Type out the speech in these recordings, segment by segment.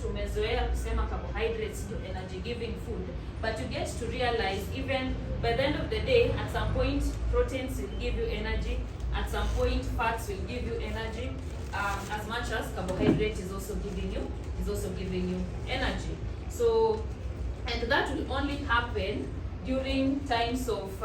tumezoea kusema carbohydrates ndio energy giving food, but you get to realize even by the end of the day, at some point proteins will give you energy, at some point fats will give you energy, as much as carbohydrate is also giving you energy. So, and that will only happen during times of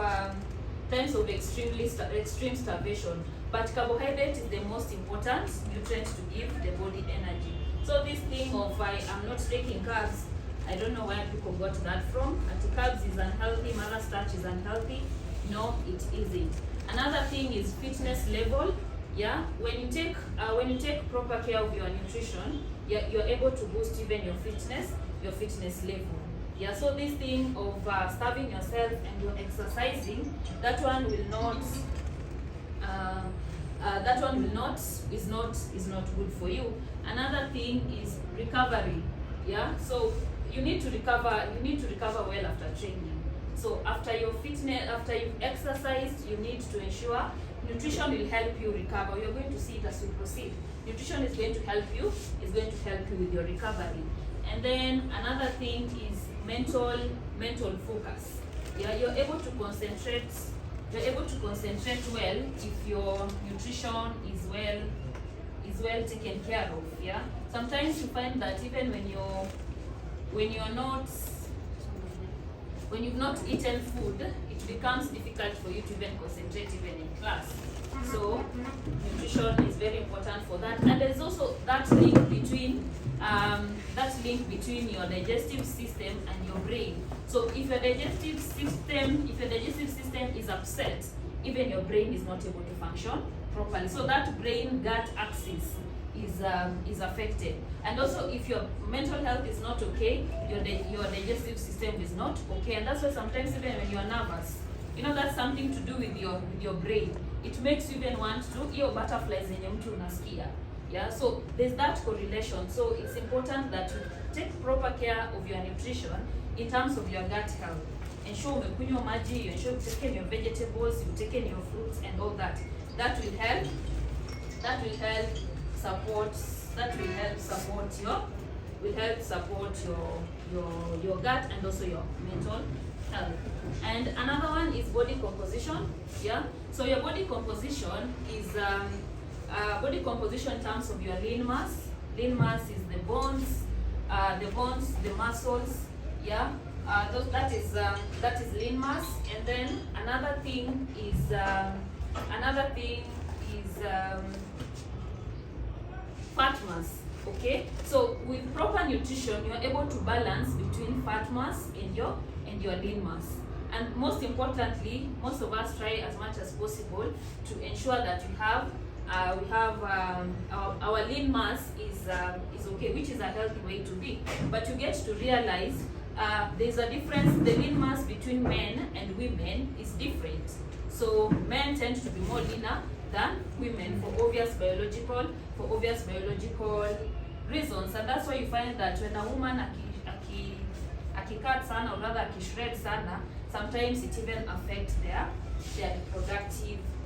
extreme starvation. But carbohydrate is the most important nutrient to give the body energy. So this thing of I'm not taking carbs, I don't know where people got that from. Carbs is unhealthy, mother starch is unhealthy. No, it isn't. Another thing is fitness level. Yeah, when you take proper care of your nutrition, you're able to boost even your fitness level. Yeah, so this thing of starving yourself and you're exercising, that one will not is not good for you. Another thing is recovery. Yeah, so you need to recover well after training. So after you've exercised, you need to ensure nutrition will help you recover. You're going to see it as we proceed. Nutrition is going to help you with your recovery. And then another thing is mental focus. Yeah, you're able to concentrate well if your nutrition is well taken care of. Yeah, sometimes you find that even when you've not eaten food, it becomes difficult for you to even concentrate even in class. So nutrition is very important for that. And there's also that link between your digestive system and your brain. So if your digestive system is upset, even your brain is not able to function properly. So that brain-gut axis is affected. And also if your mental health is not okay, your digestive system is not okay. And that's why sometimes even when you are nervous, that's something to do with your brain. It makes you even want to butterflies zenye mtu unasikia. Yeah, so there's that correlation. So it's important that you take proper care of your nutrition in terms of your gut health. Ensure umekunywa maji, you ensure you've taken your vegetables, you've taken your fruits and all that. That will help support your gut and also your mental health. And another one is body composition. Yeah, so your body composition is body composition in terms of your lean mass. Lean mass is the bones, the muscles. Yeah, that is lean mass. And then another thing is fat mass. Okay, so with proper nutrition, you're able to balance between fat mass and your lean mass. And most importantly, most of us try as much as possible to ensure that our lean mass is okay, which is a healthy way to be. But you get to realize there's a difference. The lean mass between men and women is different. So men tend to be more leaner than women for obvious biological reasons. And that's why you find that when a woman akikat sana or rather akishred sana, sometimes it even affects their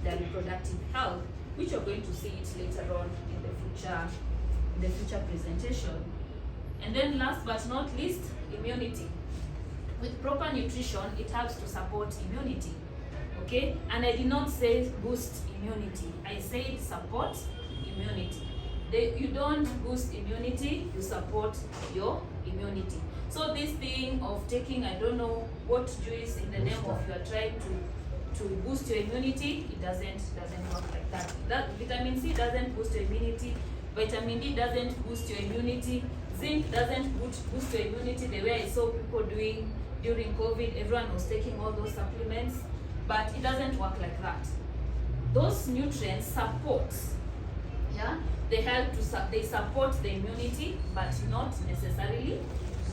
reproductive health, which you're going to see it later on in the future presentation. And then last but not least, immunity. With proper nutrition, it helps to support immunity. Okay, and I did not say boost immunity. I said support immunity. You don't boost immunity, you support your immunity. So this thing of taking, I don't know what juice in the name of your tribe to boost your immunity, it doesn't work like that. That vitamin C doesn't boost your immunity. Vitamin D doesn't boost your immunity. Zinc doesn't boost your immunity the way I saw people doing during COVID. Everyone was taking all those supplements, but it doesn't work like that. Those nutrients support, yeah, they support the immunity, but not necessarily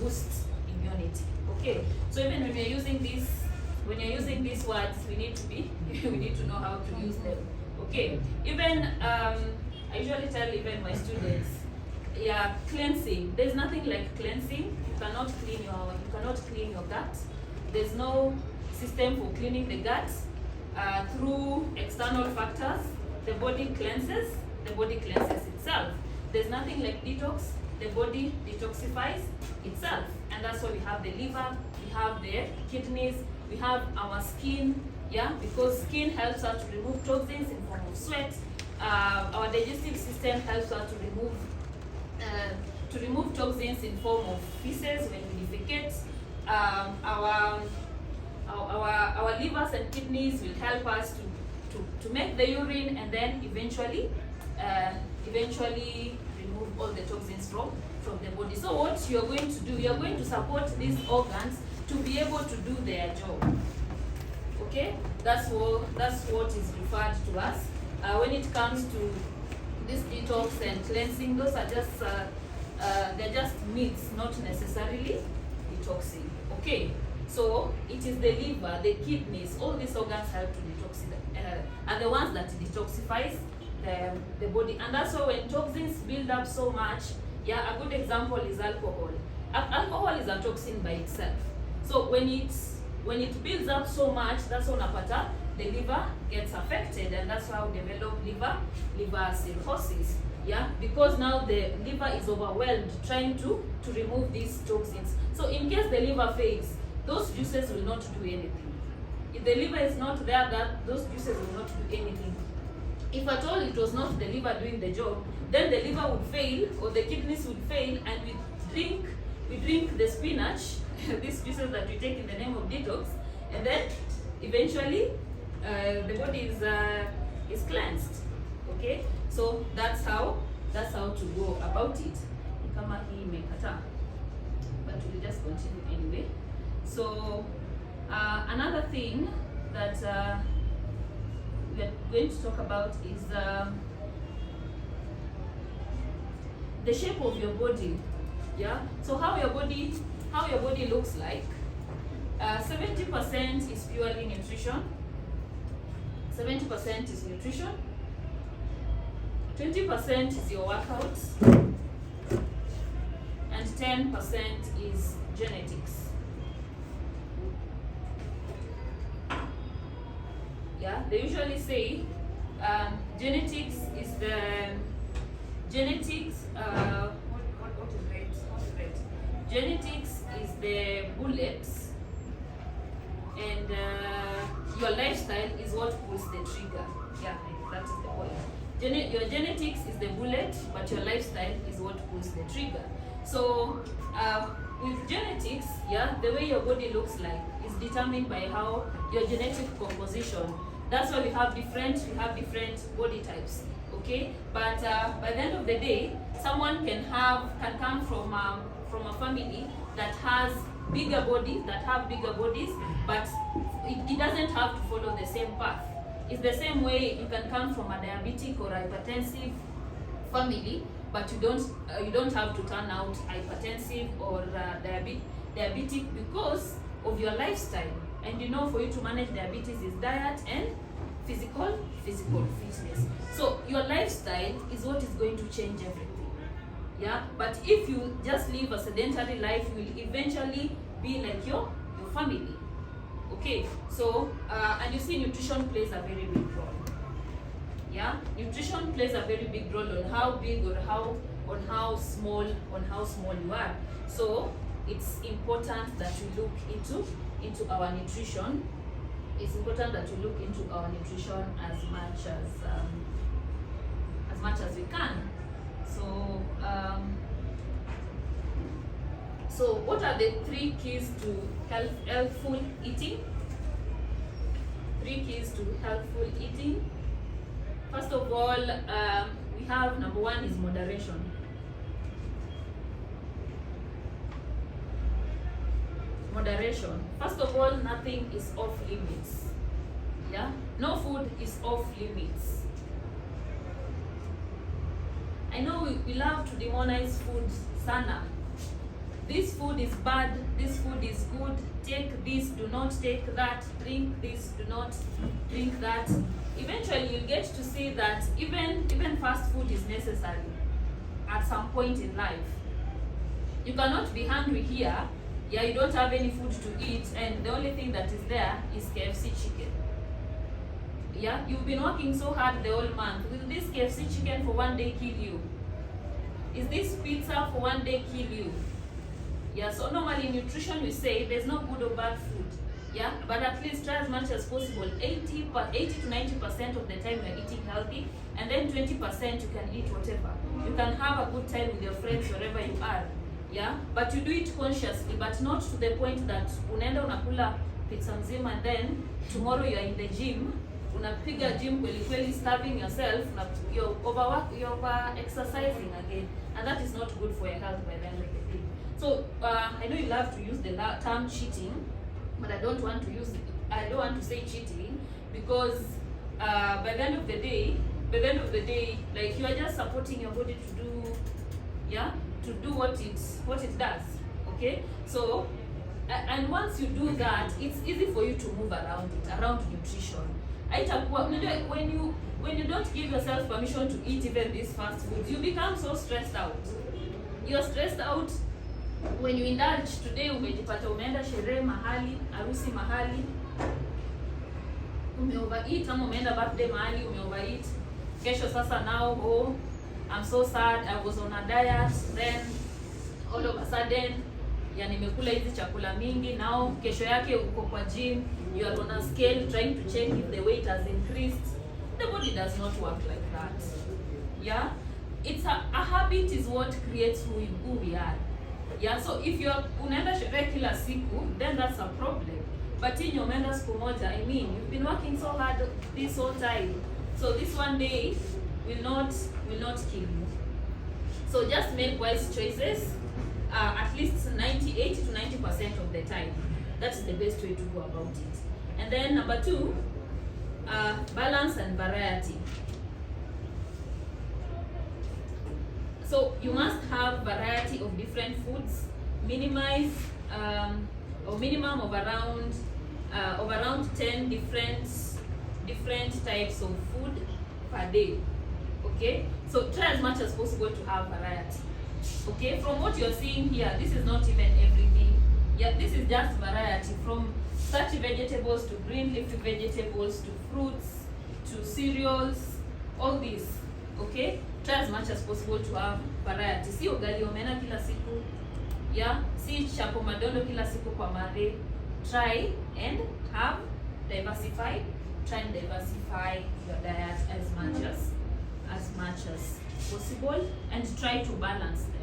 boost immunity. Okay, so even when you're using these words, we need to know how to use them. Okay, even I usually tell even my students, yeah, cleansing. There's nothing like cleansing. You cannot clean your gut. There's no system for cleaning the gut through external factors. The body cleanses itself. There's nothing like detox. the body detoxifies itself. And that's why we have the liver, we have the kidneys, we have our skin, yeah, because skin helps us to remove toxins in form of sweat. Our digestive system helps us to remove toxins in form of feces when we defecate. Our livers and kidneys will help us to make the urine, and then eventually remove all the toxins from the body. So what you're going to do, you're going to support these organs to be able to do their job. Okay, that's what is referred to as when it comes to this detox and cleansing. Those are just they're just myths, not necessarily detoxing. Okay, so it is the liver, the kidneys, all these organs help to detoxify, are the ones that detoxifies the body. And that's why when toxins build up so much, yeah, a good example is alcohol. Alcohol is a toxin by itself. So when it builds up so much, that's when the liver gets affected, and that's how we develop liver cirrhosis. Yeah, because now the liver is overwhelmed trying to remove these toxins. So in case the liver fails, those juices will not do anything. If the liver is not there, those juices will not do anything. If at all it was not the liver doing the job, then the liver would fail or the kidneys would fail, and we drink the spinach, these juices that we take in the name of detox, and then eventually the body is cleansed. Okay, so that's how to go about it. Kama hii imekata, but we'll just continue anyway. So another thing that we are going to talk about is the shape of your body. Yeah, so how your body looks like. 70% is purely nutrition. 70% is nutrition. 20% is your workouts, and 10% is genetics. Yeah, they usually say genetics is the what is red? Genetics is the bullets, and your lifestyle is what pulls the trigger. Yeah, that is the point. Your genetics is the bullet, but your lifestyle is what pulls the trigger. So with genetics, yeah, the way your body looks like is determined by how your genetic composition. That's why we have different body types. Okay, but by the end of the day, someone can come from a family that has bigger bodies, but it doesn't have to follow the same path. It's the same way you can come from a diabetic or hypertensive family, but you don't have to turn out hypertensive or diabetic because of your lifestyle. And you know, for you to manage diabetes is diet and physical fitness. So your lifestyle is what is going to change everything. Yeah, but if you just live a sedentary life, you will eventually be like your family. Okay, so and you see, nutrition plays a very big role. Yeah, nutrition plays a very big role on how big or how small you are. So it's important that you look into our nutrition. It's important that you look into our nutrition as much as we can. So what are the 3 keys to healthful eating? 3 keys to healthful eating. First of all, we have number 1 is moderation. Moderation. First of all, nothing is off limits. Yeah, no food is off limits. I know we love to demonize food sana. This food is bad, this food is good, take this, do not take that, drink this, do not drink that. Eventually you'll get to see that even fast food is necessary at some point in life. You cannot be hungry here, yeah, you don't have any food to eat, and the only thing that is there is KFC chicken. Yeah, you've been working so hard the whole month. Will this KFC chicken for one day kill you? Is this pizza for one day kill you? Yeah, so normally in nutrition we say there's no good or bad food. Yeah, but at least try as much as possible. 80 to 90% of the time you're eating healthy, and then 20% you can eat whatever. You can have a good time with your friends wherever you are. Yeah, but you do it consciously, but not to the point that unaenda unakula pizza mzima and then tomorrow you are in the gym, unapiga gym kweli kweli, starving yourself, you're over exercising again, and that is not good for your health by the end of the day. So I know you love to use the term cheating, but I don't want to say cheating, because by the end of the day, like, you are just supporting your body to do what it does. Okay, so and once you do that, it's easy for you to move around nutrition. When you don't give yourself permission to eat even these fast foods, you become so stressed out. You're stressed out when you indulge. Today umejipata umeenda sherehe mahali, harusi mahali, overeat, ama umeenda birthday mahali, overeat. Kesho sasa now, oh, I'm so sad, I was on a diet, then all of a sudden nimekula hizi chakula mingi. Now kesho yake uko kwa gym, you are on a scale trying to check if the weight has increased. The body does not work like that. Yeah, it's a habit is what creates who we are. Yeah, so if you're unaenda sherehe kila siku, then that's a problem. But in your umeenda siku moja, I mean, you've been working so hard this whole time, so this one day will not kill you. So just make wise choices, at least 80 to 90% of the time. That's the best way to go about it. And then number 2, balance and variety. So you must have variety of different foods. Minimize or minimum of around 10 different types of food per day. Okay, so try as much as possible to have variety. Okay, from what you're seeing here, this is not even everything. Yeah, this is just variety, from starchy vegetables to green leafy vegetables to fruits to cereals, all this. Okay, try as much as possible to have variety. Si ugali omena kila siku, yeah, si chapo madondo kila siku kwa mare. Try and have diversify. Try and diversify your diet as much as possible, and try to balance them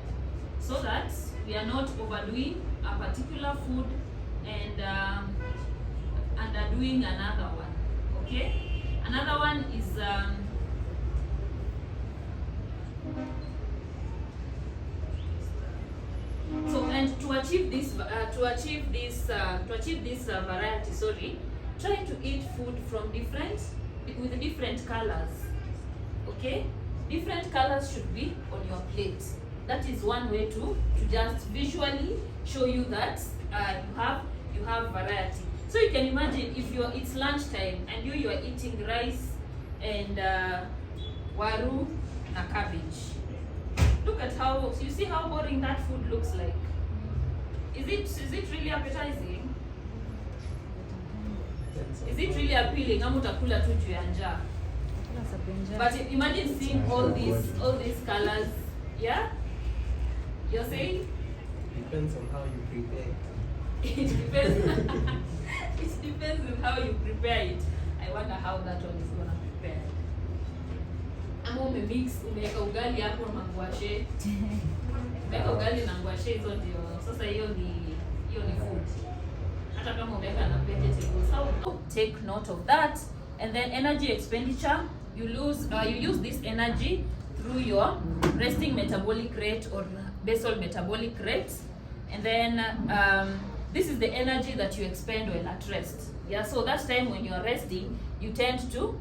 so that we are not overdoing a particular food and underdoing another one. Okay, another one is so, and to achieve this variety, try to eat food with different colors. Okay, different colors should be on your plate. That is one way to just visually show you that you have variety. So you can imagine if it's lunchtime and you are eating rice and waru na cabbage. Look at you see how boring that food looks like. Is it really appetizing? Is it really appealing? Ama utakula tu juu ya njaa. But imagine seeing all these colors. Yeah? You're saying? Depends on how you prepare. It depends on how you prepare it. I wonder how that one is gonna prepare. Ama umeweka ugali hapo na ngwashe. Umeweka ugali na ngwashe, hizo ndio. Sasa hiyo ni food. Hata kama umeweka na vegetables. So take note of that. And then energy expenditure, you use this energy through your resting metabolic rate or basal metabolic rate. And then this is the energy that you expend while at rest. Yeah, so that time when you are resting, you tend to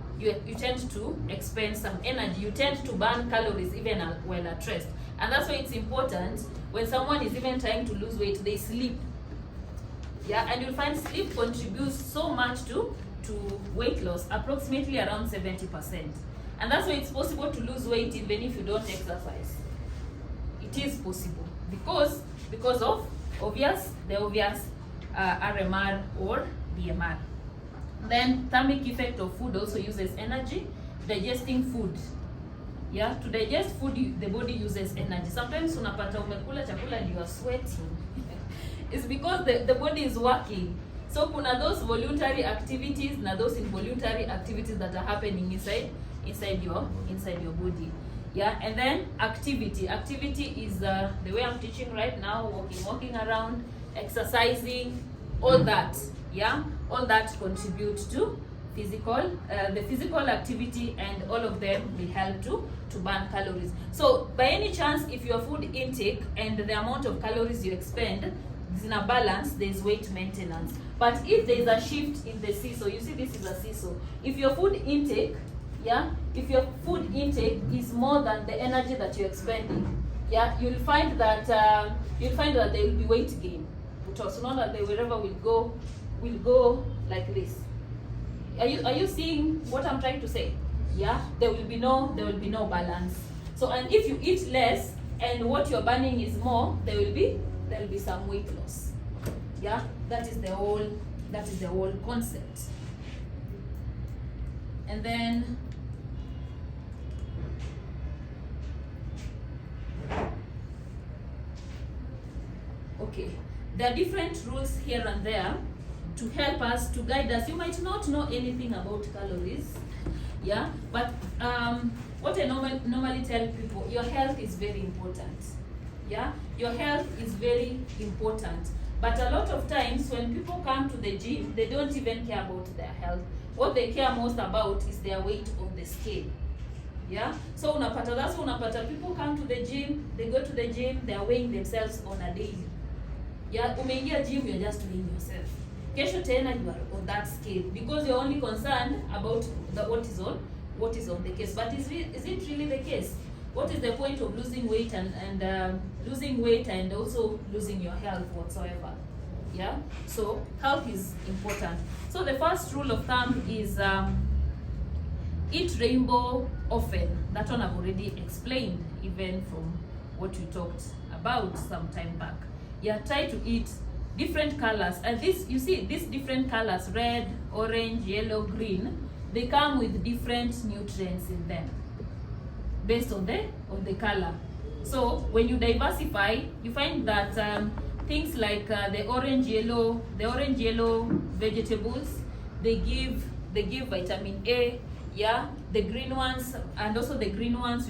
expend some energy. You tend to burn calories even while at rest. And that's why it's important when someone is even trying to lose weight, they sleep. Yeah, and you'll find sleep contributes so much to weight loss, approximately around 70%. And that's why it's possible to lose weight even if you don't exercise. It is possible because of the obvious RMR or BMR. Then thermic effect of food also uses energy. Digesting food Yeah, to digest food, the body uses energy. Sometimes unapata umekula chakula and you are sweating. It's because the body is working. So kuna those voluntary activities na those involuntary activities that are happening inside your body. Yeah, and then activity. Activity is the way I'm teaching right now, walking around, exercising, all that. Yeah, all that contribute to the physical activity, and all of them will help to burn calories. So by any chance, if your food intake and the amount of calories you expend is in a balance, there is weight maintenance. But if there is a shift in the seesaw, you see this is a seesaw. If your food intake, is more than the energy that you're expending, you'll find that there will be weight gain. So not that the wherever will go like this. Are you seeing what I'm trying to say? Yeah, there will be no balance. So, and if you eat less and what you're burning is more, there will be some weight loss. Yeah, that is the whole concept. And then okay, there are different rules here and there to help us, to guide us. You might not know anything about calories, yeah, but what I normally tell people, your health is very important. Yeah, your health is very important. But a lot of times when people come to the gym, they don't even care about their health. What they care most about is their weight on the scale. Yeah, so unapata people come to the gym, they go to the gym, they are weighing themselves on a daily. Yeah, umeingia gym, you're just weighing yourself. Kesho tena you are on that scale because you're only concerned about what is on the case. But is it really the case? What is the point of losing weight and also losing your health whatsoever? Yeah, so health is important. So the first rule of thumb is eat rainbow often. That one I've already explained, even from what we talked about some time back. Yeah, try to eat different colors. And this, you see, these different colors, red, orange, yellow, green, they come with different nutrients in them based on the color. So when you diversify, you find that things like the orange yellow vegetables, they give vitamin A. Yeah, the green ones, and also the green ones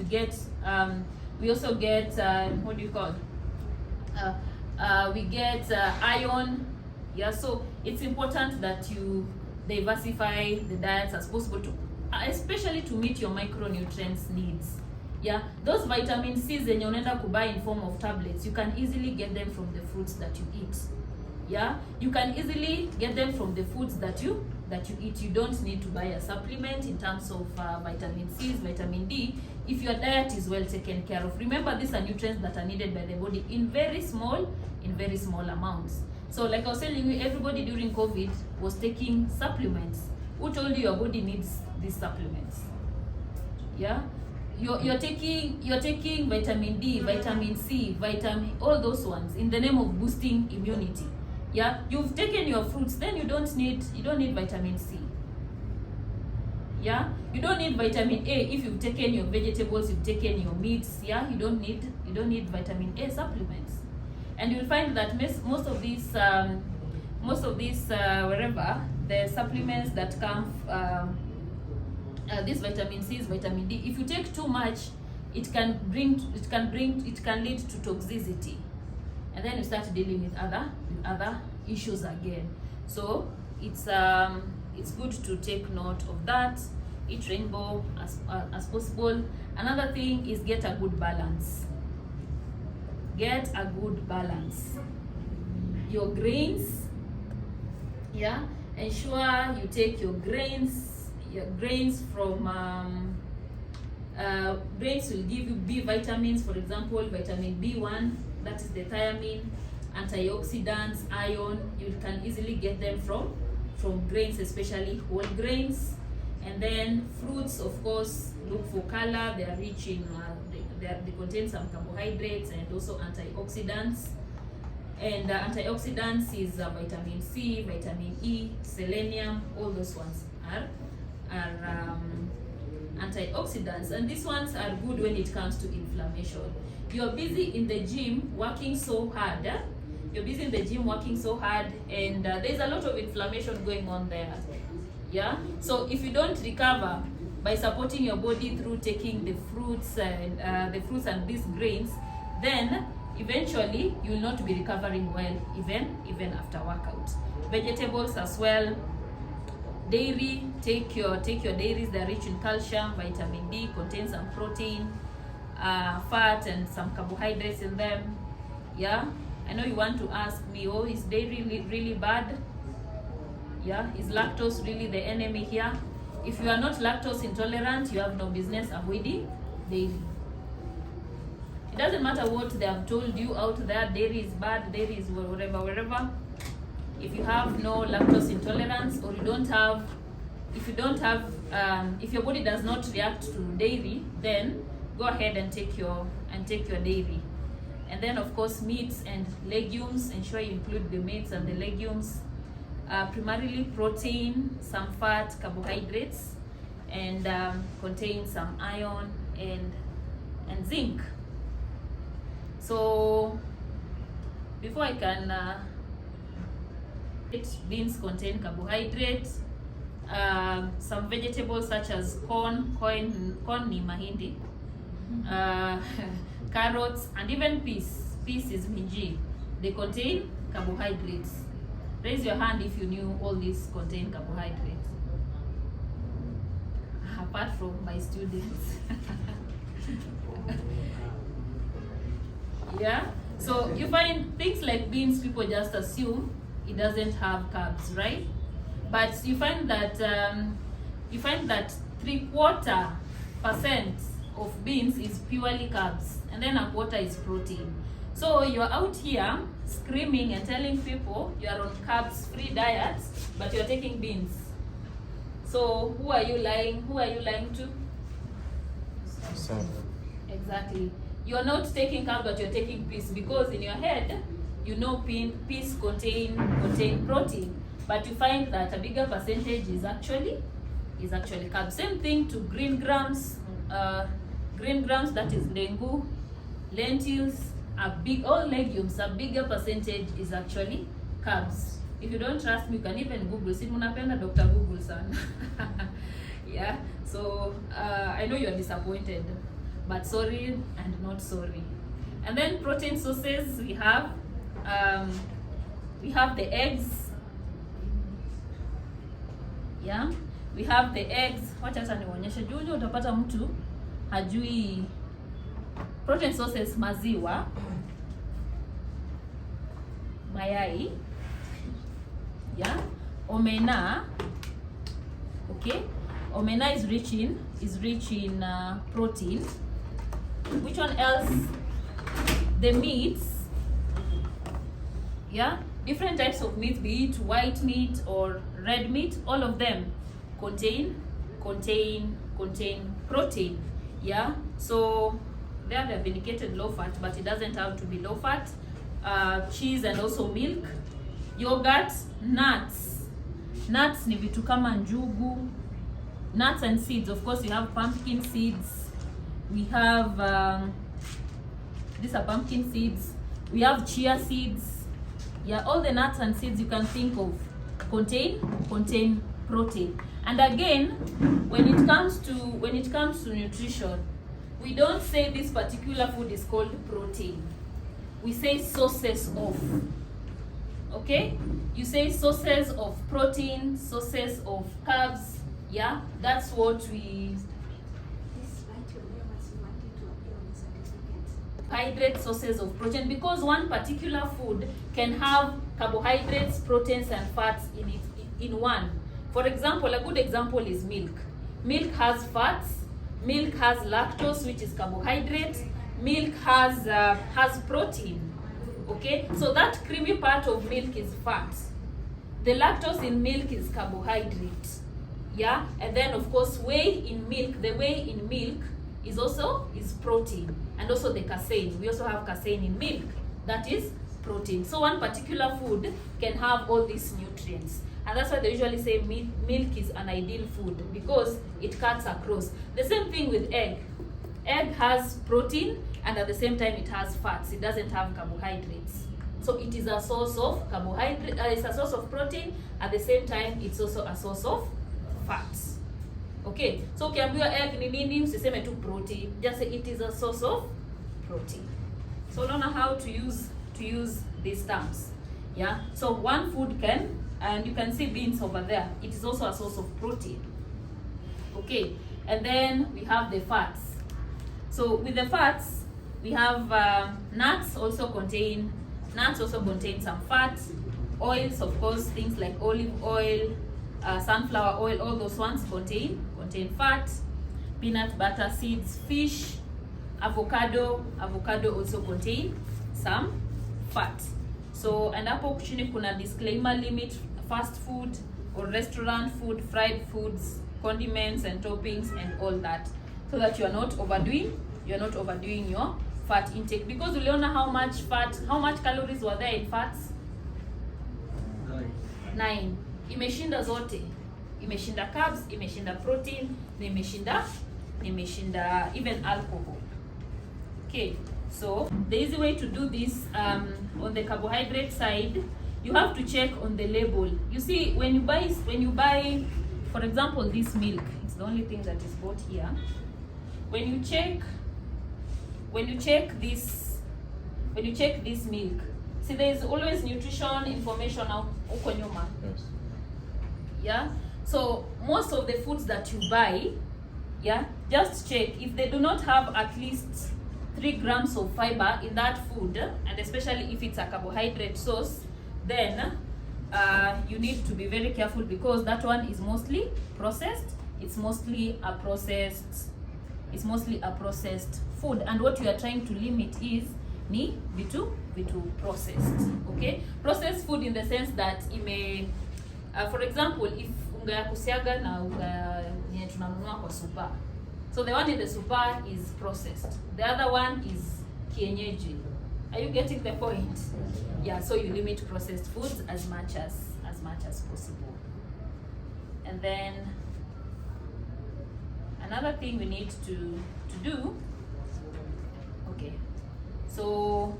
we also get what do you call? We get iron. Yeah, so it's important that you diversify the diets as possible especially to meet your micronutrients needs. Yeah, those vitamin C's zenye unaenda kubuy in form of tablets, you can easily get them from the fruits that you eat. Yeah, you can easily get them from the foods that you eat. You don't need to buy a supplement in terms of vitamin C's, vitamin D, if your diet is well taken care of. Remember, these are nutrients that are needed by the body in very small amounts. So like I was telling you, everybody during COVID was taking supplements. Who told you your body needs these supplements? Yeah, you're taking vitamin D, vitamin C, all those ones in the name of boosting immunity. Yeah, you've taken your fruits, then you don't need vitamin C. Yeah, you don't need vitamin A if you've taken your vegetables, you've taken your meats. Yeah, you don't need vitamin A supplements. And you'll find that most of these wherever the supplements that come these vitamin C's, vitamin D, if you take too much, it can lead to toxicity, and then you start dealing with other issues again. So it's good to take note of that. Eat rainbow as possible. Another thing is get a good balance. Get a good balance. Your grains, yeah, ensure you take your grains from grains will give you B vitamins, for example, vitamin B1, that is the thiamine, antioxidants, iron. You can easily get them from grains, especially whole grains. And then fruits, of course, look for color. They are rich in they contain some carbohydrates and also antioxidants. And antioxidants is vitamin C, vitamin E, selenium. All those ones are antioxidants, and these ones are good when it comes to inflammation. You're busy in the gym working so hard. You're busy in the gym working so hard, and there's a lot of inflammation going on there. Yeah. So if you don't recover by supporting your body through taking the fruits and these grains, then eventually you will not be recovering well, even after workout. Vegetables as well. Dairy, take your dairies. They're rich in calcium, vitamin D, contain some protein, fat, and some carbohydrates in them. Yeah, I know you want to ask me, oh, is dairy really bad? Yeah, is lactose really the enemy here? If you are not lactose intolerant, you have no business avoiding dairy. It doesn't matter what they have told you out there, dairy is bad, dairy is wherever. If you have no lactose intolerance, or if your body does not react to dairy, then go ahead and take your dairy. And then of course meats and legumes, ensure you include the meats and the legumes. Primarily protein, some fat, carbohydrates, and contain some iron and zinc. So before I can beans contain carbohydrates. Some vegetables such as corn ni mahindi, carrots, and even peas is minji. They contain carbohydrates. Raise your hand if you knew all these contain carbohydrates. Apart from my students. Yeah. So you find things like beans, people just assume it doesn't have carbs, right? But you find that 3/4% of beans is purely carbs, and then 1/4 is protein. So you're out here screaming and telling people you are on carbs-free diets, but you're taking beans. So who are you lying? Who are you lying to? Exactly. You're not taking carbs, but you're taking peas, because in your head, you know peas contain protein, but you find that a bigger percentage is actually carbs. Same thing to green grams, that is dengu, lentils, all legumes, a bigger percentage is actually carbs. If you don't trust me, you can even Google. Si munapenda Dr. Google san. Yeah. So I know you're disappointed, but sorry and not sorry. And then protein sources, we have the eggs. Yeah, we have the eggs. Wacha sasa nionyeshe juju, utapata mtu hajui protein sources: maziwa, mayai, yeah, omena. Okay, omena is rich in protein. Which one else? The meats. Yeah, different types of meat, be it white meat or red meat, all of them contain protein. Yeah, so they have indicated low fat, but it doesn't have to be low fat. Cheese and also milk, yogurt, nuts ni vitu kama njugu, nuts and seeds. Of course, you have pumpkin seeds. We have these are pumpkin seeds. We have chia seeds. Yeah, all the nuts and seeds you can think of contain protein. And again, when it comes to nutrition, we don't say this particular food is called protein. We say sources of. Okay? You say sources of protein, sources of carbs. Yeah, that's what we. Hydrate sources of protein, because one particular food can have carbohydrates, proteins, and fats in one. For example, a good example is milk. Milk has fats. Milk has lactose, which is carbohydrate. Milk has protein. Okay, so that creamy part of milk is fat. The lactose in milk is carbohydrate. Yeah, and then of course whey in milk. The whey in milk is protein, and also the casein. We also have casein in milk. That is protein. So one particular food can have all these nutrients. And that's why they usually say milk is an ideal food, because it cuts across. The same thing with egg. Egg has protein, and at the same time it has fats. It doesn't have carbohydrates. So it is a source of carbohydrate, it's a source of protein, at the same time it's also a source of fats. Okay, so ukiambiwa egg ni nini, usiseme tu protein, just say it is a source of protein. So learn how to use these terms. Yeah, so one food can, and you can see beans over there, it is also a source of protein. Okay, and then we have the fats. So with the fats, we have nuts also contain some fats. Oils, of course, things like olive oil, sunflower oil, all those ones contain fat. Peanut butter, seeds, fish, avocado also contain some fat. So, and hapo chini kuna disclaimer: limit fast food or restaurant food, fried foods, condiments and toppings and all that, so that you are not overdoing your fat intake. Because uliona how much calories were there in fats? 9. Imeshinda zote. Imeshinda carbs, imeshinda protein, na imeshinda even alcohol. Okay, so the easy way to do this, on the carbohydrate side, you have to check on the label. You see, when you buy, for example, this milk, it's the only thing that is bought here. When you check this milk, see, there is always nutrition information huko nyuma. Yes. Yeah, so most of the foods that you buy, yeah, just check if they do not have at least 3 grams of fiber in that food, and especially if it's a carbohydrate source, then you need to be very careful, because that one is mostly processed. It's mostly a processed food, and what you are trying to limit is ni vitu processed. Okay, processed food in the sense that for example, if unga ya kusiaga na unga yenye tunanunua kwa super, so the one in the super is processed, the other one is kienyeji. Are you getting the point? Yeah, so you limit processed foods as much as possible. And then another thing we need to do, okay, so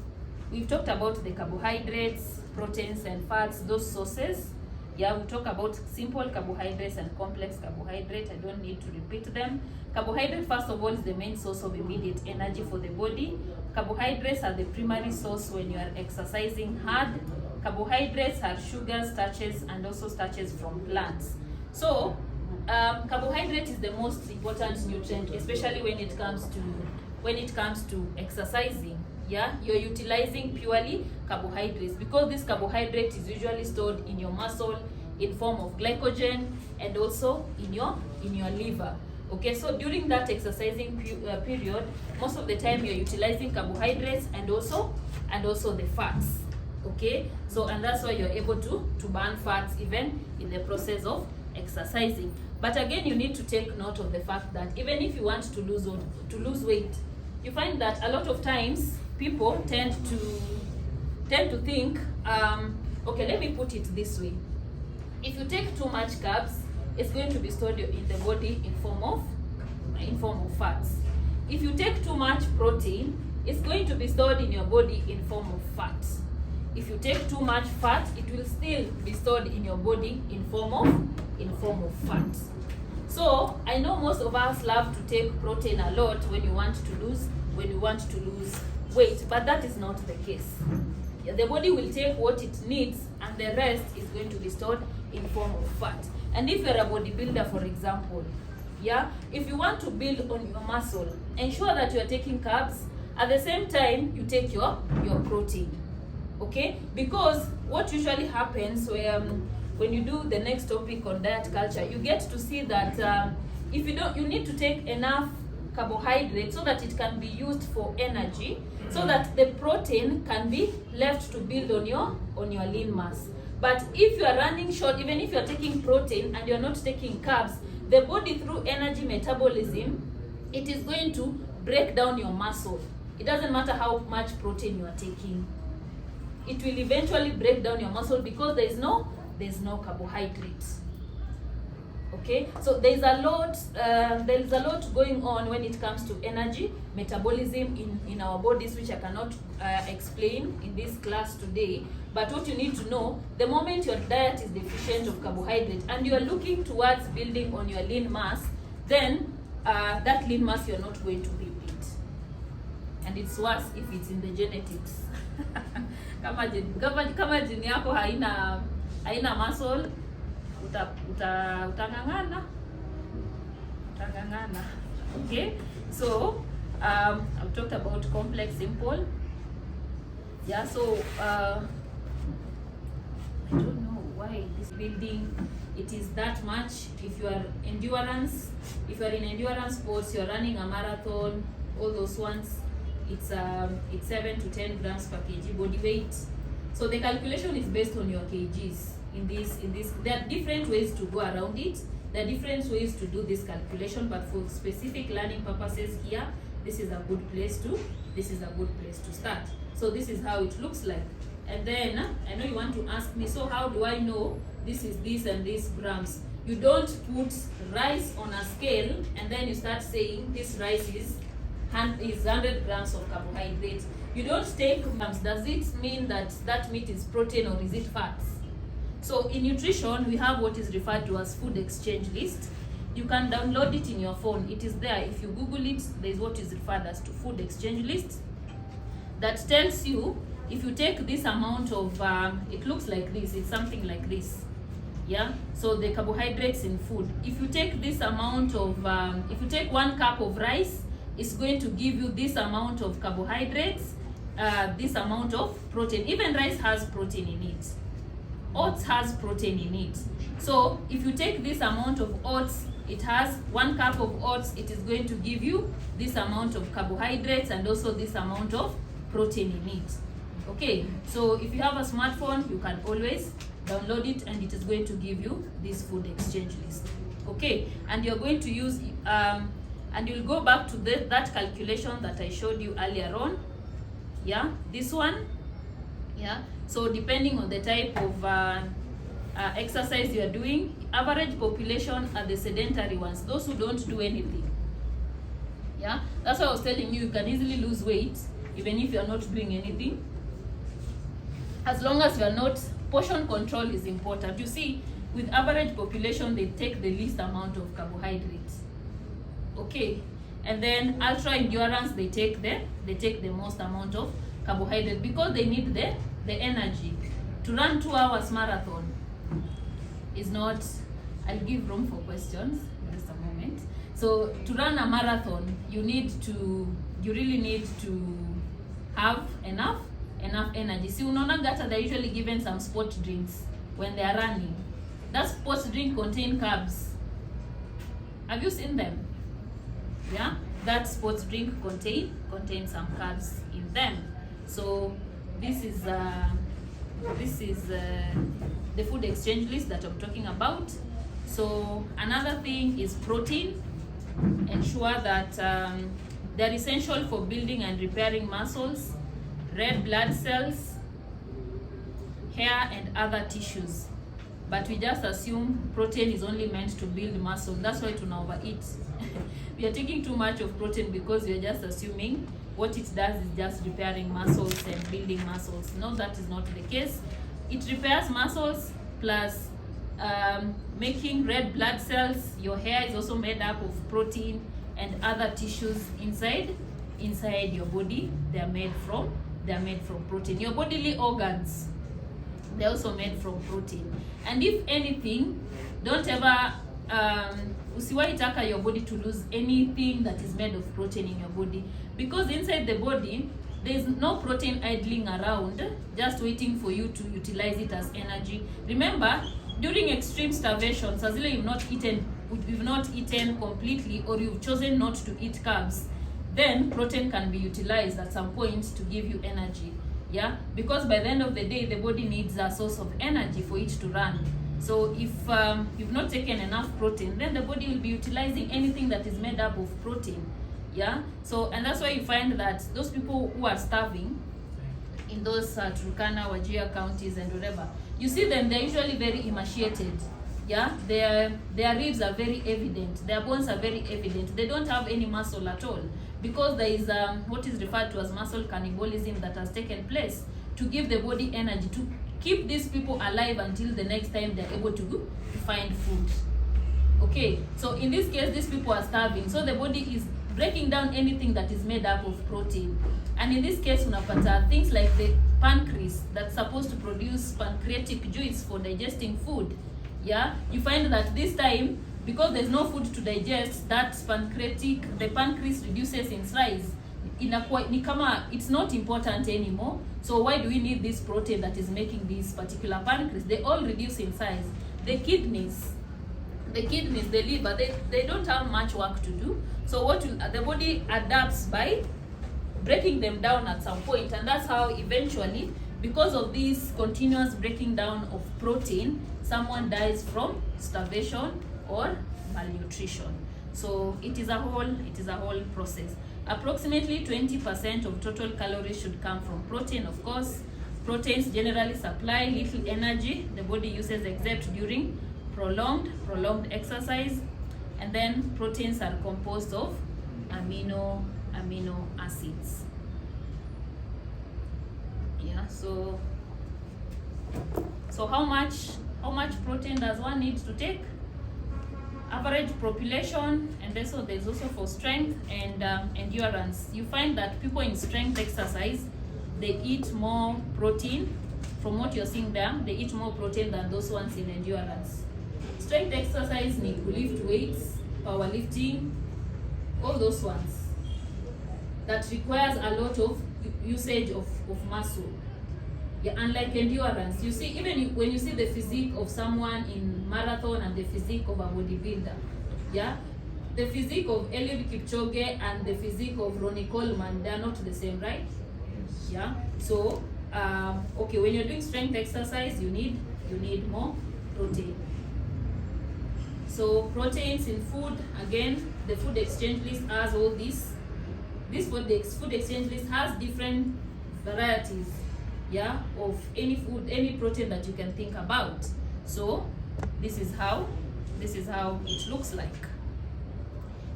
we've talked about the carbohydrates, proteins and fats, those sources. Yeah, we talk about simple carbohydrates and complex carbohydrates. I don't need to repeat them. Carbohydrate, first of all, is the main source of immediate energy for the body. Carbohydrates are the primary source when you are exercising hard. Carbohydrates are sugars, starches, and also starches from plants. So carbohydrate is the most important nutrient, especially when it comes to exercising. Yeah, you're utilizing purely carbohydrates, because this carbohydrate is usually stored in your muscle in form of glycogen, and also in your liver. Okay, so during that exercising period, most of the time you're utilizing carbohydrates and also the fats. Okay, so and that's why you're able to burn fats even in the process of exercising. But again, you need to take note of the fact that even if you want to lose weight, you find that a lot of times people tend to think, okay, let me put it this way: if you take too much carbs, it's going to be stored in the body in form of fats. If you take too much protein, it's going to be stored in your body in form of fats. If you take too much fat, it will still be stored in your body in form of fats. So I know most of us love to take protein a lot when you want to lose weight, but that is not the case. The body will take what it needs, and the rest is going to be stored in form of fat. And if you're a bodybuilder, for example, yeah, if you want to build on your muscle, ensure that you're taking carbs at the same time you take your protein. Okay, because what usually happens when you do the next topic on diet culture, you get to see that if you need to take enough carbohydrates so that it can be used for energy, so that the protein can be left to build on your lean mass. But if you are running short, even if you are taking protein and you are not taking carbs, the body, through energy metabolism, it is going to break down your muscle. It doesn't matter how much protein you are taking. It will eventually break down your muscle, because there there's no carbohydrates. Okay, so there's a lot going on when it comes to energy metabolism in our bodies, which I cannot explain in this class today. But what you need to know, the moment your diet is deficient of carbohydrate and you are looking towards building on your lean mass, then that lean mass you're not going to rebuild, and it's worse if it's in the genetics. kama jini yako haina muscle, utangangana. Okay, so I've talked about complex, simple. Yeah, so I don't know why this building it is that much. If you are in endurance sports, you're running a marathon, all those ones, it's 7 to 10 grams per kg body weight. So the calculation is based on your kgs. In this there are different ways to go around it. There are different ways to do this calculation, but for specific learning purposes here, this is a good place to start. So this is how it looks like. And then I know you want to ask me, so how do I know this is this and this grams? You don't put rice on a scale and then you start saying this rice is 100 grams of carbohydrates. You don't take grams. Does it mean that meat is protein or is it fats? So in nutrition, we have what is referred to as food exchange list. You can download it in your phone. It is there. If you Google it, there is what is referred as to food exchange list. That tells you if you take this amount of, it looks like this, it's something like this. Yeah, so the carbohydrates in food. If you take this amount of, if you take 1 cup of rice, it's going to give you this amount of carbohydrates, this amount of protein. Even rice has protein in it. Oats has protein in it. So if you take this amount of oats, it has 1 cup of oats, it is going to give you this amount of carbohydrates and also this amount of protein in it. Okay, so if you have a smartphone, you can always download it and it is going to give you this food exchange list. Okay, and you're going to use and you'll go back to that calculation that I showed you earlier on. Yeah, this one. Yeah, so depending on the type of exercise you are doing, average population are the sedentary ones, those who don't do anything. Yeah, that's why I was telling you can easily lose weight even if you are not doing anything, as long as you are not. Portion control is important. You see, with average population, they take the least amount of carbohydrates. Okay, and then ultra endurance, they take the most amount of carbohydrate because they need the energy. To run 2 hours marathon is not. I'll give room for questions in just a moment. So to run a marathon, you really need to have enough energy. See, unaona gata, they're usually given some sport drinks when they are running. That sports drink contain carbs. Have you seen them? Yeah, that sports drink contain some carbs in them. So this is the food exchange list that I'm talking about. So another thing is protein. Ensure that they're essential for building and repairing muscles, red blood cells, hair, and other tissues. But we just assume protein is only meant to build muscle. That's why to overeat. We are taking too much of protein because we are just assuming what it does is just repairing muscles and building muscles. No, that is not the case. It repairs muscles plus making red blood cells. Your hair is also made up of protein and other tissues inside your body. They are made from protein. Your bodily organs, they're also made from protein. And if anything, don't ever usiwahi taka your body to lose anything that is made of protein in your body, because inside the body there is no protein idling around just waiting for you to utilize it as energy. Remember, during extreme starvation, as you've not eaten completely, or you've chosen not to eat carbs, then protein can be utilized at some point to give you energy. Yeah, because by the end of the day, the body needs a source of energy for it to run. So if you've not taken enough protein, then the body will be utilizing anything that is made up of protein. Yeah, so and that's why you find that those people who are starving, in those Turkana, Wajir counties and whatever, you see them, they're usually very emaciated. Yeah, their ribs are very evident, their bones are very evident. They don't have any muscle at all, because there is what is referred to as muscle cannibalism that has taken place to give the body energy to keep these people alive until the next time they're able to find food. Okay, so in this case, these people are starving, so the body is breaking down anything that is made up of protein. And in this case, unapata things like the pancreas that's supposed to produce pancreatic juice for digesting food. Yeah, you find that this time, because there's no food to digest, that the pancreas reduces in size. It's not important anymore. So why do we need this protein that is making this particular pancreas? They all reduce in size. The kidneys, the liver, they don't have much work to do. So the body adapts by breaking them down at some point, and that's how eventually, because of this continuous breaking down of protein, someone dies from starvation or malnutrition. So it is a whole process. Approximately 20% of total calories should come from protein. Of course, proteins generally supply little energy the body uses except during prolonged exercise. And then proteins are composed of amino acids. Yeah, so how much protein does one need to take? Average population, and there's also for strength and endurance. You find that people in strength exercise, they eat more protein. From what you're seeing there, they eat more protein than those ones in endurance. Strength exercise need to lift weights, powerlifting, all those ones. That requires a lot of usage of muscle. Yeah, unlike endurance, you see, even when you see the physique of someone in marathon and the physique of a bodybuilder, yeah, the physique of Eliud Kipchoge and the physique of Ronnie Coleman, they are not the same, right? Yeah. So, okay, when you're doing strength exercise, you need more protein. So proteins in food, again, the food exchange list has all this. This food exchange list has different varieties, yeah, of any food, any protein that you can think about. So this is how it looks like.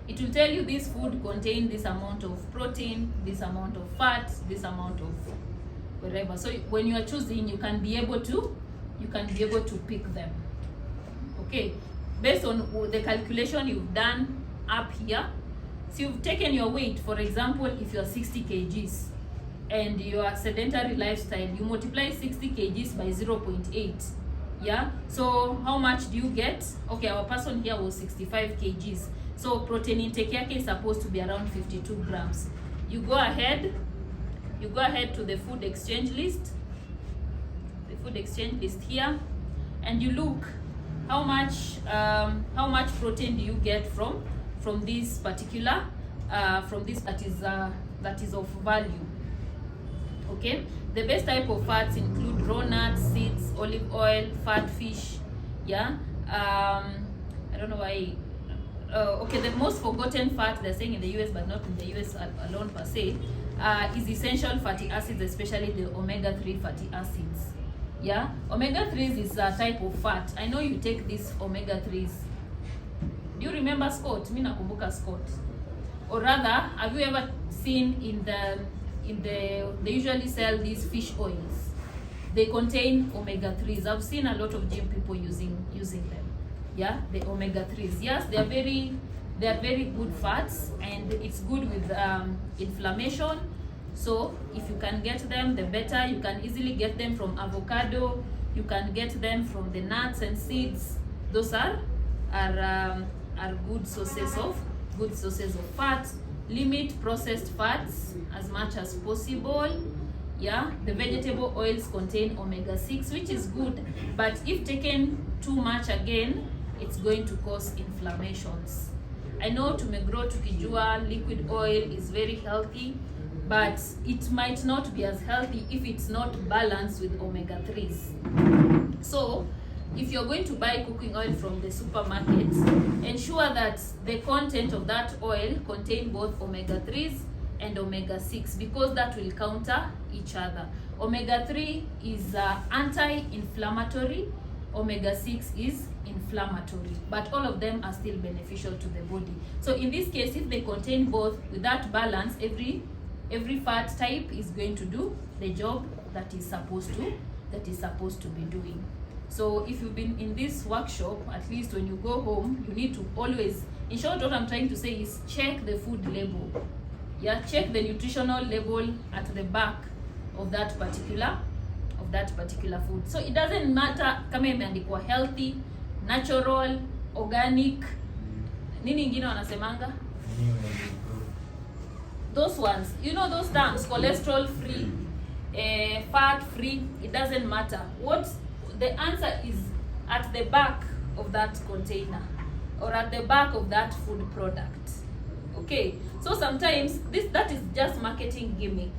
It will tell you this food contains this amount of protein, this amount of fat, this amount of whatever. So when you are choosing, you can be able to pick them. Okay, based on the calculation you've done up here. So you've taken your weight, for example, if you're 60 kgs and your sedentary lifestyle, you multiply 60 kgs by 0.8. Yeah, so how much do you get? Okay, our person here was 65 kgs. So protein intake yake is supposed to be around 52 grams. You go ahead to the food exchange list. The food exchange list here, and you look how much protein do you get from this particular that is of value. Okay, the best type of fats include raw nuts, seeds, olive oil, fat fish. Yeah, I don't know why. Okay, the most forgotten fat they're saying in the US, but not in the US alone per se, is essential fatty acids, especially the omega-3 fatty acids. Yeah, omega-3s is a type of fat. I know you take these omega-3s. Do you remember Scott? Mimi nakumbuka Scott. Or rather, have you ever seen they usually sell these fish oils? They contain omega-3s. I've seen a lot of gym people using them. Yeah, the omega-3s. Yes, they are very good fats, and it's good with inflammation. So if you can get them, the better. You can easily get them from avocado. You can get them from the nuts and seeds. Those are good sources of fat. Limit processed fats as much as possible. Yeah, the vegetable oils contain omega-6, which is good, but if taken too much, again, it's going to cause inflammations. I know tumegro tukijua liquid oil is very healthy, but it might not be as healthy if it's not balanced with omega-3s. So if you're going to buy cooking oil from the supermarket, ensure that the content of that oil contain both omega-3s and omega-6, because that will counter each other. Omega-3 is anti-inflammatory, omega-6 is inflammatory, but all of them are still beneficial to the body. So in this case, if they contain both, with that balance, every fat type is going to do the job that is supposed to be doing. So if you've been in this workshop, at least when you go home, you need to always, in short, what I'm trying to say is check the food label. Yeah, check the nutritional label at the back of that particular food. So it doesn't matter kama imeandikwa healthy, natural, organic, nini ingine wanasemanga? Those ones, you know those terms, cholesterol free, fat free, it doesn't matter. What the answer is at the back of that container or at the back of that food product. Okay, so sometimes that is just marketing gimmick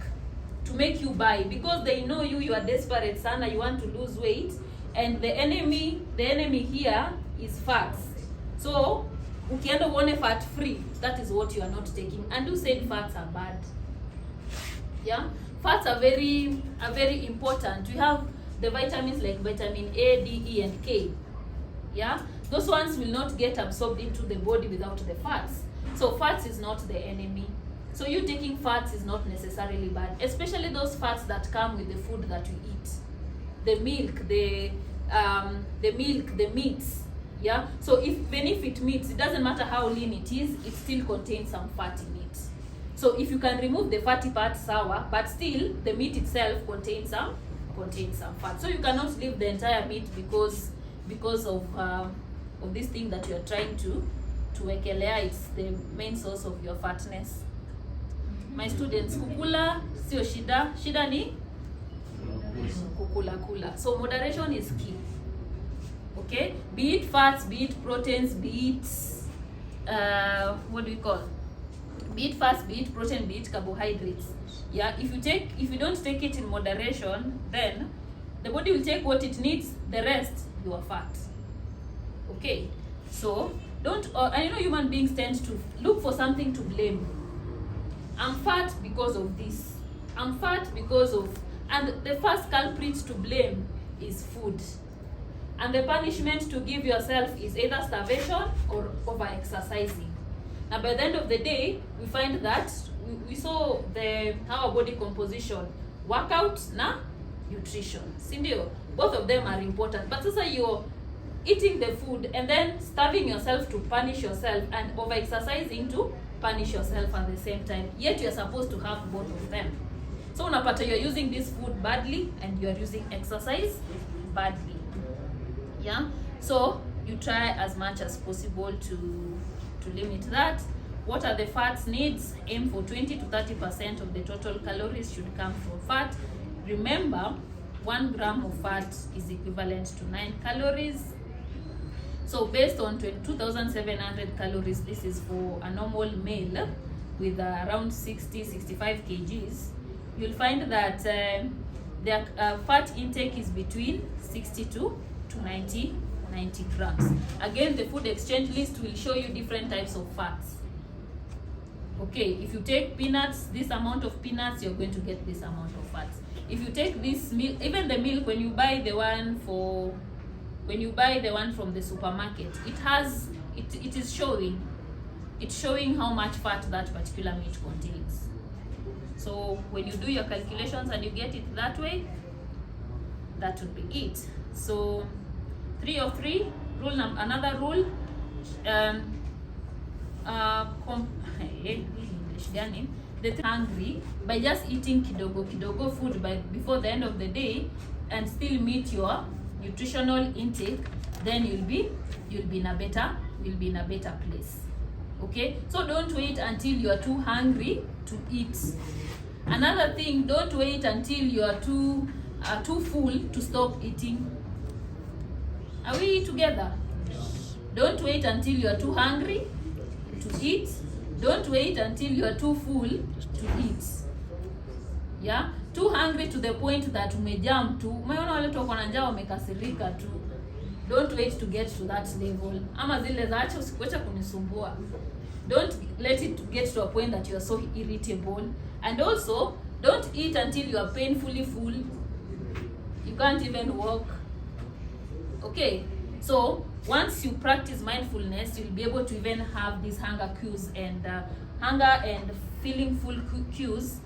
to make you buy, because they know you are desperate sana, you want to lose weight, and the enemy here is fats. So ukienda uone fat free, that is what you are not taking. And who said fats are bad? Yeah, fats are very important. We have the vitamins like vitamin A, D, E, and K. Yeah, those ones will not get absorbed into the body without the fats. So fats is not the enemy. So you taking fats is not necessarily bad, especially those fats that come with the food that you eat. The milk, the meats. Yeah. So if benefit meats, it doesn't matter how lean it is, it still contains some fat in it. So if you can remove the fatty part, sour, but still the meat itself contains some fat. So you cannot leave the entire meat because of this thing that you are trying to wekelea. It's the main source of your fatness. My students, kukula sio shida ni kukula. So moderation is key. Okay, be it fats, be it proteins, be it be it fats, be it protein, be it carbohydrates. Yeah, if you don't take it in moderation, then the body will take what it needs, the rest you are fat. Okay, so don't and you know human beings tend to look for something to blame. I'm fat because of this. I'm fat because of, and the first culprit to blame is food. And the punishment to give yourself is either starvation or over-exercising. Now by the end of the day, we find that we saw our body composition, workout na nutrition. Sindio, both of them are important. But sasa you're eating the food and then starving yourself to punish yourself and over-exercising to punish yourself at the same time. Yet you're supposed to have both of them. So unapata you're using this food badly and you're using exercise badly. Yeah, so you try as much as possible to limit that. What are the fats needs? Aim for 20 to 30% of the total calories should come from fat. Remember, 1 gram of fat is equivalent to 9 calories. So based on 2,700 calories, this is for a normal male with around 60-65 kgs. You'll find that their fat intake is between 60 to 90 grams. Again, the food exchange list will show you different types of fats. Okay, if you take peanuts, this amount of peanuts, you're going to get this amount of fats. If you take this milk, even the milk, when you buy the one from the supermarket, it is showing how much fat that particular meat contains. So when you do your calculations and you get it that way, that would be it. So 3 of 3 rule. Another rule, the hungry by just eating kidogo food before the end of the day and still meet your nutritional intake, then you'll be in a better place. Okay, so don't wait until you are too hungry to eat. Another thing, don't wait until you are too full to stop eating. Are we together? Don't wait until you are too hungry to eat. Don't wait until you are too full to eat. Yeah, too hungry to the point that umejam tu. Umeona wale tu wako na njaa wamekasirika tu. Don't wait to get to that level. Ama zile za acha usikuacha kunisumbua. Don't let it get to a point that you are so irritable. And also, don't eat until you are painfully full. You can't even walk. Okay, so once you practice mindfulness, you'll be able to even have these hunger cues, and hunger and feeling full cues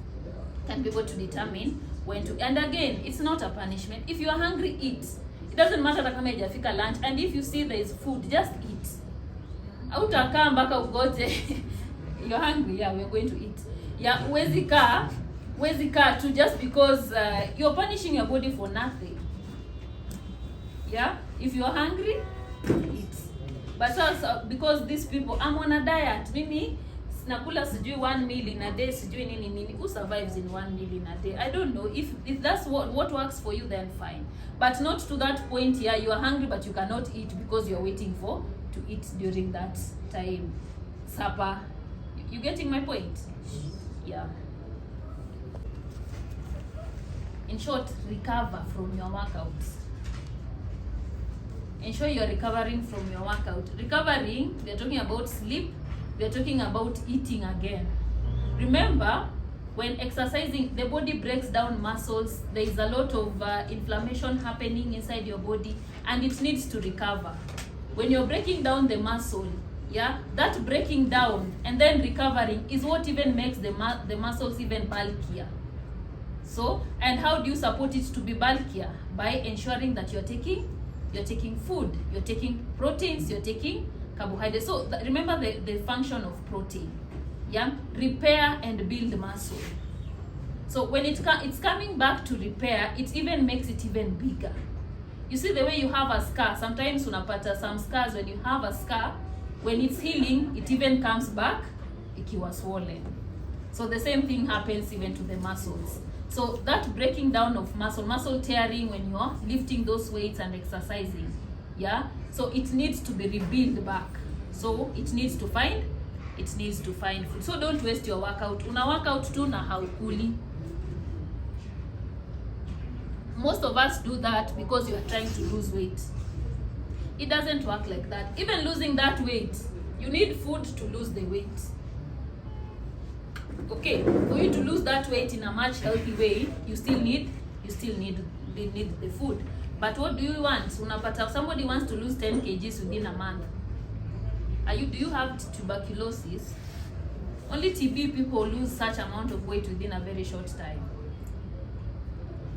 can be able to determine when to. And again, it's not a punishment. If you are hungry, eat. It doesn't matter kama haijafika lunch, and if you see there is food, just eat. Hautakaa mpaka ugoje. You're hungry, yeah, we're going to eat. Yeah, huwezi kaa too just because you're punishing your body for nothing. Yeah, if you're hungry, eat. But also because these people, I'm on a diet. Mimi nakula sijui 1 meal in a day, sijui nini. Who survives in 1 meal in a day? I don't know. If that's what works for you, then fine. But not to that point. Yeah, you are hungry but you cannot eat because you're waiting to eat during that time. Supper. You getting my point? Yeah. In short, recover from your workouts. Ensure you are recovering from your workout. Recovering, we are talking about sleep, we are talking about eating again. Remember, when exercising, the body breaks down muscles. There is a lot of inflammation happening inside your body, and it needs to recover. When you're breaking down the muscle, yeah, that breaking down and then recovering is what even makes the muscles even bulkier. So, and how do you support it to be bulkier? By ensuring that you're taking food, you're taking proteins, you're taking carbohydrates. So remember the function of protein. Yeah, repair and build muscle. So when it's coming back to repair, it even makes it even bigger. You see the way you have a scar. Sometimes unapata some scars, when you have a scar, when it's healing, it even comes back ikiwa swollen. So the same thing happens even to the muscles. So that breaking down of muscle tearing when you're lifting those weights and exercising, yeah. So it needs to be rebuilt back. So it needs to find food. So don't waste your workout. Una workout tu na haukuli. Most of us do that because you are trying to lose weight. It doesn't work like that. Even losing that weight, you need food to lose the weight. Okay, for you to lose that weight in a much healthy way, you still need the food. But what do you want? Unapata somebody wants to lose 10 kgs within a month. Do you have tuberculosis? Only TB people lose such amount of weight within a very short time.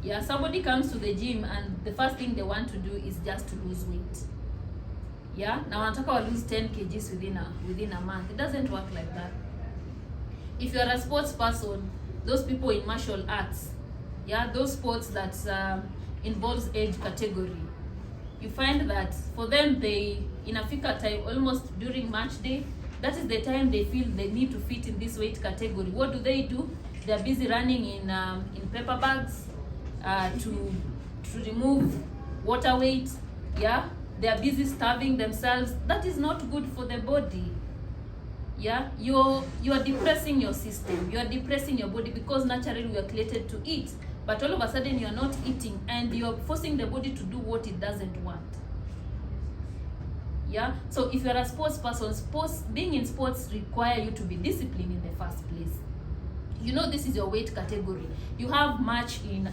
Yeah, somebody comes to the gym and the first thing they want to do is just to lose weight. Yeah, now wanataka lose 10 kgs within a month. It doesn't work like that. If you are a sports person, those people in martial arts, yeah, those sports that involves age category, you find that for them, they inafika time almost during match day, that is the time they feel they need to fit in this weight category. What do? They are busy running in paper bags to remove water weight. Yeah, they are busy starving themselves. That is not good for the body. Yeah, you are depressing your system, you are depressing your body, because naturally we are created to eat, but all of a sudden you are not eating and you are forcing the body to do what it doesn't want. Yeah, so if you are a sports person, being in sports require you to be disciplined in the first place. You know this is your weight category. You have a match in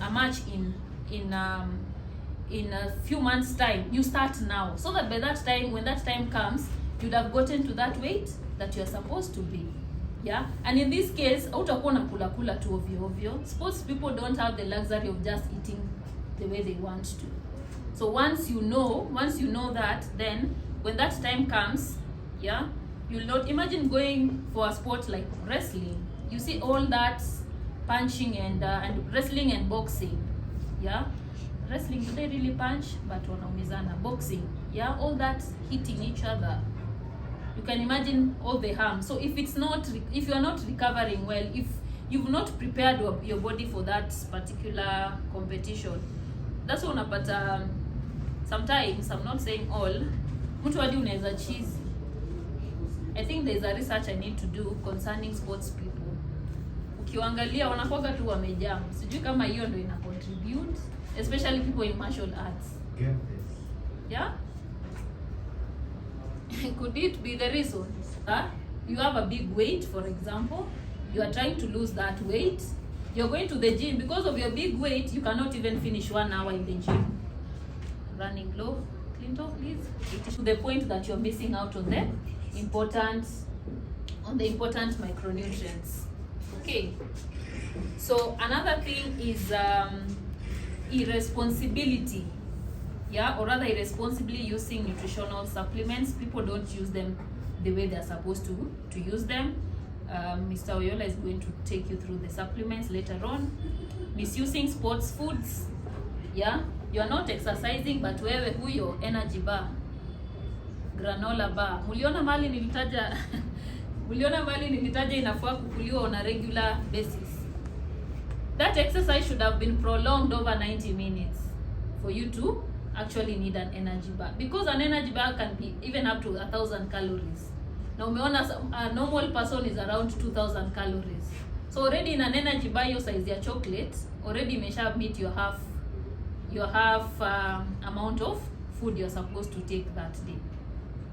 a few months time. You start now, so that by that time, when that time comes, you'd have gotten to that weight that you're supposed to be. Yeah, and in this case, hautakuwa nakula tu ovyo. Sports people don't have the luxury of just eating the way they want to. So once you know that, then when that time comes, yeah, you'll not imagine going for a sport like wrestling. You see all that punching and wrestling and boxing. Yeah, wrestling, do they really punch? But wanaumizana. Boxing, yeah, all that hitting each other. You can imagine all the harm. So if you are not recovering well, if you've not prepared your body for that particular competition, that's why unapata sometimes, I'm not saying all, mtu hadi unaweza cheese. I think there's a research I need to do concerning sports people. Ukiangalia wanakuwa tu wamejam. Sijui kama hiyo ndio ina contribute, especially people in martial arts. Yeah? Could it be the reason? you have a big weight, for example, you are trying to lose that weight, you're going to the gym. Because of your big weight, you cannot even finish 1 hour in the gym. Running low, Clinton, please. It is to the point that you're missing out on the important micronutrients. Okay. So another thing is irresponsibility. Yeah, or rather irresponsibly using nutritional supplements. People don't use them the way they're supposed to use them. Mr. Oyola is going to take you through the supplements later on. Misusing sports foods. Yeah, you're not exercising but wewe huyo energy bar, granola bar. Muliona mali nilitaja inafaa kukuliwa on a regular basis. That exercise should have been prolonged over 90 minutes for you to actually need an energy bar, because an energy bar can be even up to 1,000 calories. Now umeona a normal person is around 2,000 calories. So already in an energy bar your size ya chocolate already imesha meet your half amount of food you're supposed to take that day.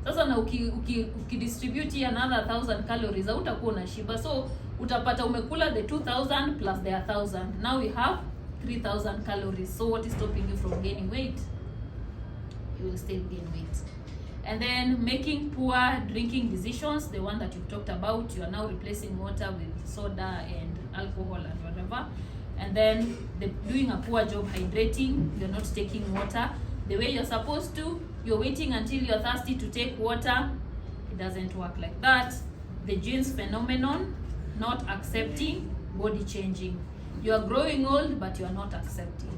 Sasa na ukidistribute another 1,000 calories hautakuwa unashiba, so utapata umekula the 2,000 plus the 1,000. Now we have 3,000 calories. So what is stopping you from gaining weight? You will still gain weight. And then making poor drinking decisions, the one that you've talked about. You are now replacing water with soda and alcohol and whatever. And then doing a poor job hydrating. You're not taking water the way you're supposed to. You're waiting until you're thirsty to take water. It doesn't work like that. The genes phenomenon, not accepting body changing. You are growing old but you are not accepting.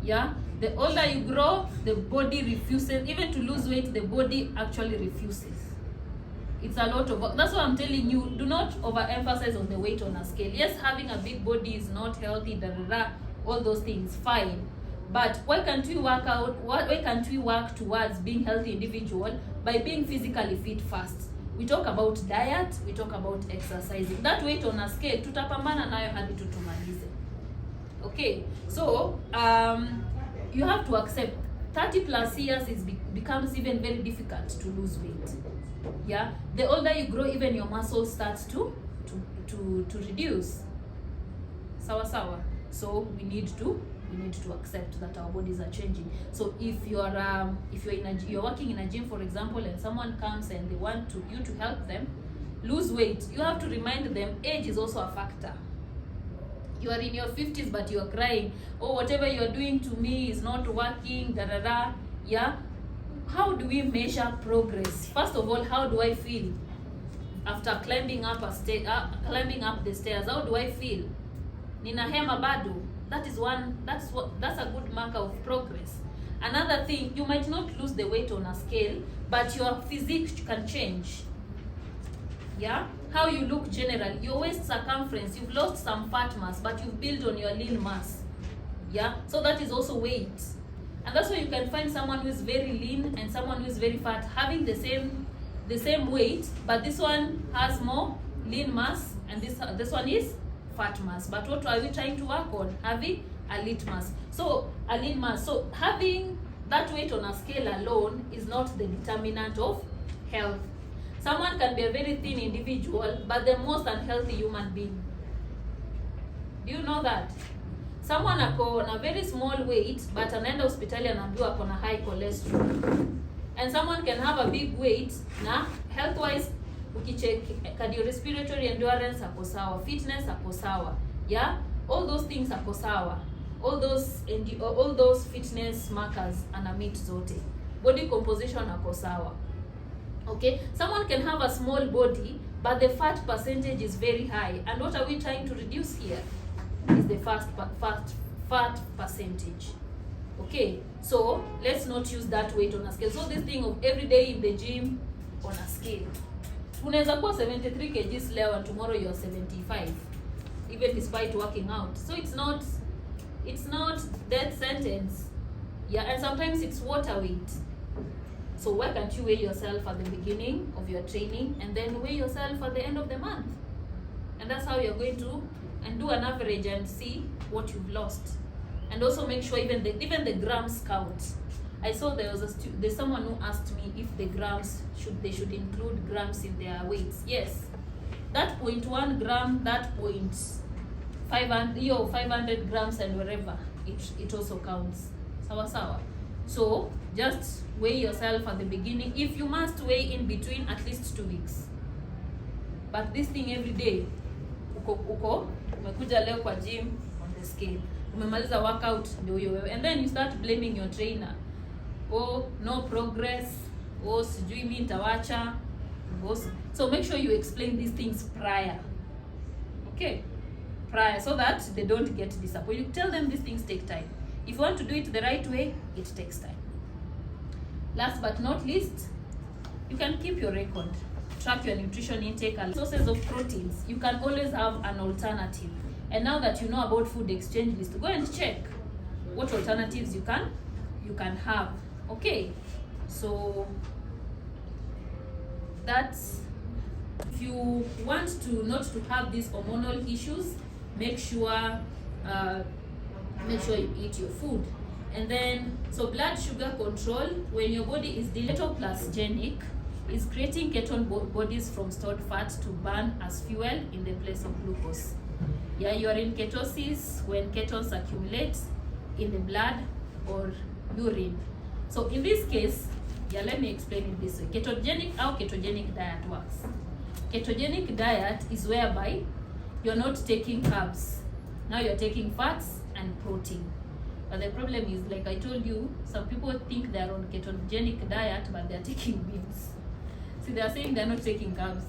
Yeah, the older you grow, the body refuses. Even to lose weight, the body actually refuses. It's a lot of, that's why I'm telling you, do not overemphasize on the weight on a scale. Yes, having a big body is not healthy, all those things, fine. But why can't we work towards being healthy individual by being physically fit first? We talk about diet, we talk about exercising. That weight on a scale, tutapambana nayo hadi tutumalize. Okay, so you have to accept 30 plus years becomes even very difficult to lose weight. Yeah, the older you grow, even your muscles starts to reduce. Sawa. So we need to accept that our bodies are changing. So if you're working in a gym, for example, and someone comes and they want you to help them lose weight, you have to remind them age is also a factor. You are in your 50s but you are crying, oh, whatever you are doing to me is not working, yeah. How do we measure progress? First of all, how do I feel after climbing up the stairs? How do I feel? Nina hema bado. That's a good marker of progress. Another thing, you might not lose the weight on a scale, but your physique can change. Yeah, how you look generally, your waist circumference, you've lost some fat mass, but you've built on your lean mass. Yeah, so that is also weight. And that's why you can find someone who is very lean and someone who is very fat having the same weight, but this one has more lean mass and this one is fat mass. But what are we trying to work on? Having a lean mass. So having that weight on a scale alone is not the determinant of health. Someone can be a very thin individual but the most unhealthy human being. Do you know that? Someone ako na very small weight but anaenda hospitali anaambiwa ako na high cholesterol. And someone can have a big weight na health wise ukicheck cardiorespiratory endurance ako sawa, fitness ako sawa. Yeah? All those things ako sawa. All those fitness markers ana meet zote. Body composition ako sawa. Okay? Someone can have a small body but the fat percentage is very high. And what are we trying to reduce here? Is the fat percentage. Okay, so let's not use that weight on a scale. So this thing of every day in the gym on a scale, unaweza kuwa 73 kgs leo and tomorrow you're 75, even despite working out. So it's not death sentence. Yeah, and sometimes it's water weight. So why can't you weigh yourself at the beginning of your training and then weigh yourself at the end of the month? And that's how you're going to and do an average and see what you've lost. And also make sure even the grams count. I saw there's someone who asked me if the grams they should include grams in their weights. Yes, that 0.1 gram, that 500 grams and wherever, it also counts. Sawa. So just weigh yourself at the beginning. If you must weigh in between, at least 2 weeks. But this thing every day, umekuja leo kwa gym on the scale, umemaliza workout ndio hiyo wewe, and then you start blaming your trainer. Oh, no progress. Oh, sijui mimi nitawacha. So make sure you explain these things prior. Okay? Prior, so that they don't get disappointed. You tell them these things take time. If you want to do it the right way, it takes time. Last but not least, you can keep your record. Track your nutrition intake and sources of proteins. You can always have an alternative. And now that you know about food exchange list, go and check what alternatives you can have. Okay, so that's, if you want to not to have these hormonal issues, make sure you eat your food. And then, so blood sugar control, when your body is ketogenic, is creating ketone bodies from stored fat to burn as fuel in the place of glucose. Yeah, you are in ketosis when ketones accumulate in the blood or urine. So in this case, yeah, let me explain it this way. How ketogenic diet works. Ketogenic diet is whereby you're not taking carbs. Now you're taking fats and protein. But the problem is, like I told you, some people think they're on ketogenic diet, but they're taking beans. See, they're saying they're not taking carbs,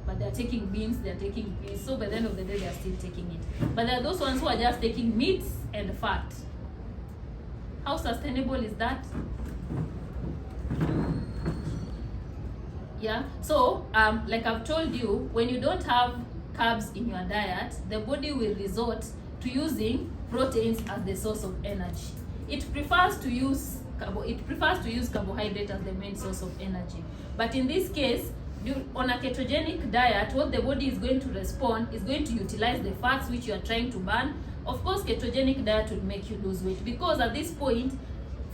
but they're taking beans, they're taking peas. So by the end of the day, they're still taking it. But there are those ones who are just taking meats and fat. How sustainable is that? Yeah, so like I've told you, when you don't have carbs in your diet, the body will resort to using proteins as the source of energy. It prefers to use carbohydrate as the main source of energy. But in this case, on a ketogenic diet, what the body is going to respond is going to utilize the fats which you are trying to burn. Of course, ketogenic diet will make you lose weight, because at this point,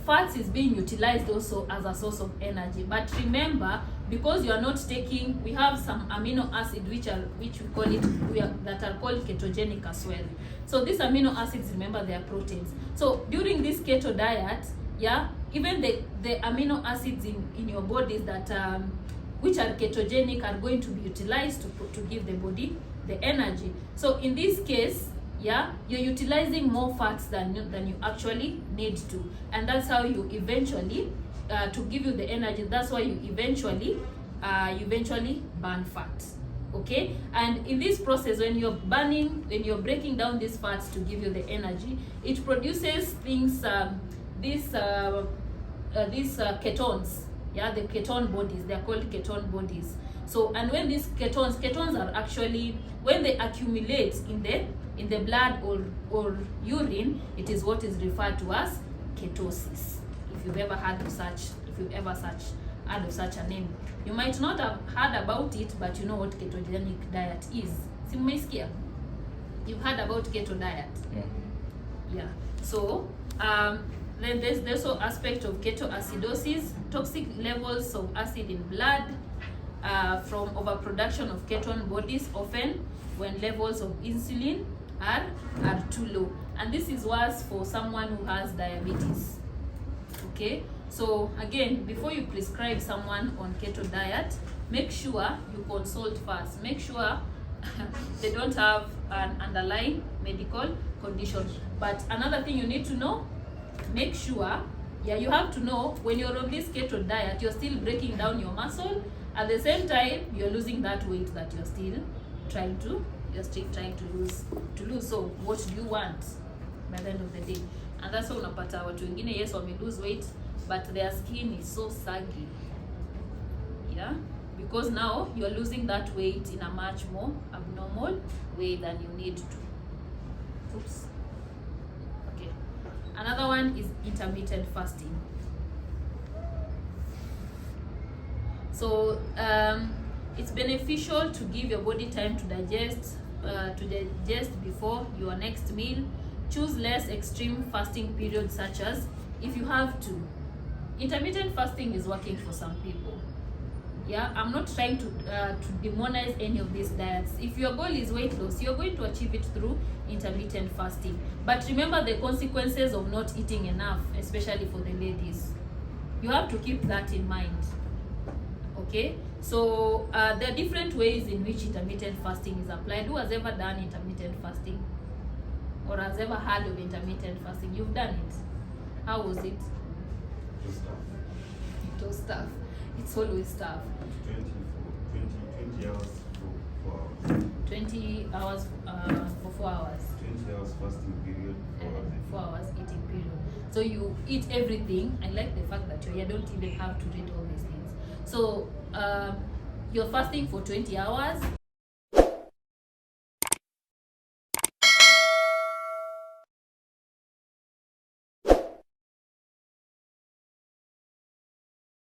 fats is being utilized also as a source of energy. But remember, because you are not taking, we have some amino acid that are called ketogenic as well. So these amino acids, remember, they are proteins. So during this keto diet, yeah, even the amino acids in your bodies that which are ketogenic are going to be utilized to give the body the energy. So in this case, yeah, you're utilizing more fats than you actually need to, and that's how you eventually to give you the energy. That's why you eventually burn fat. Okay, and in this process, when you're breaking down these fats to give you the energy, it produces things, these ketones. Yeah, the ketone bodies, they're called ketone bodies. So, and when these ketones are actually, when they accumulate in the blood or urine, it is what is referred to as ketosis. If you've ever heard of such a name, you might not have heard about it, but you know what ketogenic diet is. Si mmesikia? You've heard about keto diet. Yeah. So then there's also aspect of ketoacidosis, toxic levels of acid in blood from overproduction of ketone bodies, often when levels of insulin are too low. And this is worse for someone who has diabetes. Okay, so again, before you prescribe someone on keto diet, make sure you consult first. Make sure they don't have an underlying medical condition. But another thing you need to know, make sure, yeah, you have to know when you're on this keto diet, you're still breaking down your muscle. At the same time, you're losing that weight that you're still trying to lose. So what do you want by the end of the day? And that's why unapata watu wengine, yes, wame lose weight, but their skin is so saggy. Yeah, because now you're losing that weight in a much more abnormal way than you need to. Oops. Okay. Another one is intermittent fasting. So it's beneficial to give your body time to digest before your next meal. Choose less extreme fasting periods, such as, if you have to, intermittent fasting is working for some people. Yeah, I'm not trying to demonize any of these diets. If your goal is weight loss, you're going to achieve it through intermittent fasting. But remember the consequences of not eating enough, especially for the ladies. You have to keep that in mind. Okay, so there are different ways in which intermittent fasting is applied. Who has ever done intermittent fasting? Or has ever heard of intermittent fasting? You've done it. How was it? It was tough. It's always tough. 20 hours for 4 hours. 20 hours for 4 hours. 20 hours fasting period, 4 hours. 4 hours eating period. So you eat everything. I like the fact that you don't even have to read all these things. So you're fasting for 20 hours.